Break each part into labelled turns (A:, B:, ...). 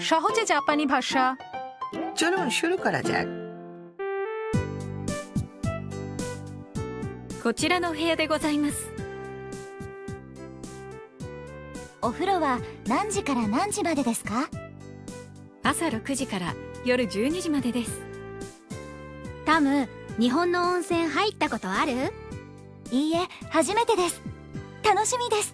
A: সহজে জাপানি ভাষা।
B: চলুন শুরু করা যাক।
C: こちらのお部屋でございます。
D: お風呂は何時から何時までですか？
C: 朝6時から夜12時までです。
D: タム、日本の温泉入ったことある？いいえ、初めてです。楽しみです。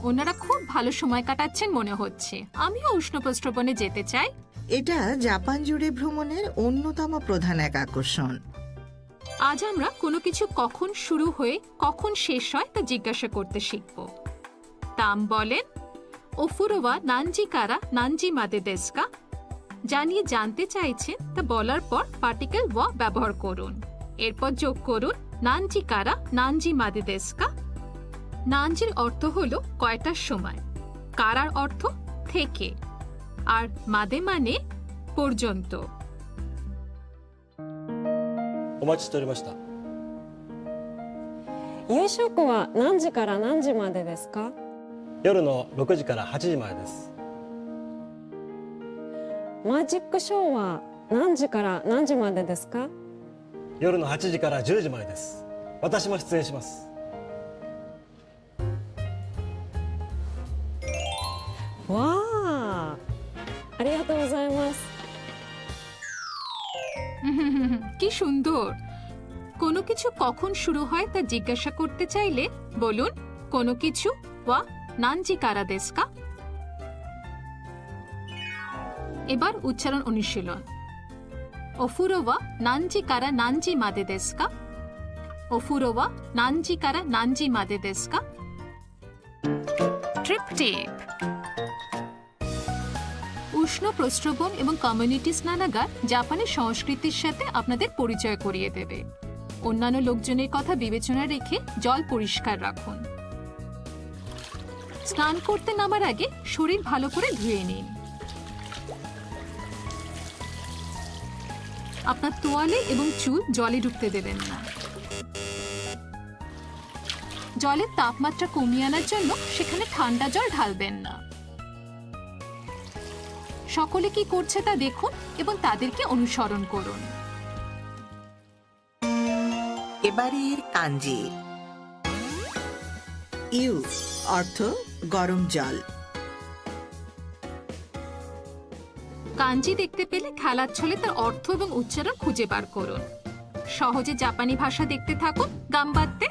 A: ওনারা খুব ভালো সময় কাটাচ্ছেন মনে হচ্ছে। আমিও উষ্ণ প্রস্রবণে যেতে চাই।
B: এটা জাপান জুড়ে ভ্রমণের অন্যতম প্রধান এক আকর্ষণ।
A: আজ আমরা কোনো কিছু কখন শুরু হয়ে কখন শেষ হয় তা জিজ্ঞাসা করতে শিখব। তাম বলেন, ওফুরোয়া নানজি কারা নানজি মাদে দেস্কা? জানিয়ে জানতে চাইছেন তা বলার পর পার্টিকেল ওয়া ব্যবহার করুন। এরপর যোগ করুন নানজি কারা নানজি মাদে দেস্কা। নানজির অর্থ হলো কয়টার সময়, কারার অর্থ থেকে, আর মাদে মানে পর্যন্ত।
E: お待ちしておりました。
F: 夕食は何時から何時までですか？
E: 夜の6時から8時までです。
F: マジックショーは何時から何時までですか？
E: 夜の8時から10時までです。私も出演します。
F: わあ、ありがとうございます。
A: কি সুন্দর! কোনো কিছু কখন শুরু হয় তা জিজ্ঞাসা করতে চাইলে বলুন কোনো কিছু ওয়া নানজি কারা দেস্কা। এবার উচ্চারণ অনুশীলন। ওফুরো ওয়া নানজি কারা নানজি মাদে দেস্কা। ওফুরো ওয়া নানজি কারা নানজি মাদে দেস্কা। ট্রিপটিক। উষ্ণ প্রস্রবণ এবং কমিউনিটি স্নানাগার জাপানের সংস্কৃতির সাথে আপনাদের পরিচয় করিয়ে দেবে। অন্যান্য লোকজনের কথা বিবেচনা রেখে জল পরিষ্কার রাখুন। স্নান করতে নামার আগে শরীর ভালো করে ধুয়ে নিন। আপনার তোয়ালে এবং চুল জলে ডুবতে দেবেন না। জলের তাপমাত্রা কমিয়ে আনার জন্য সেখানে ঠান্ডা জল ঢালবেন না। সকলে কি করছে তা দেখুন এবং তাদেরকে অনুসরণ করুন।
B: এবারের কাঞ্জি। ইউ অর্থ গরম জল।
A: কাঞ্জি দেখতে পেলে খেলার ছলে তার অর্থ এবং উচ্চারণ খুঁজে বার করুন। সহজে জাপানি ভাষা দেখতে থাকুন। গাম্বাত্তে।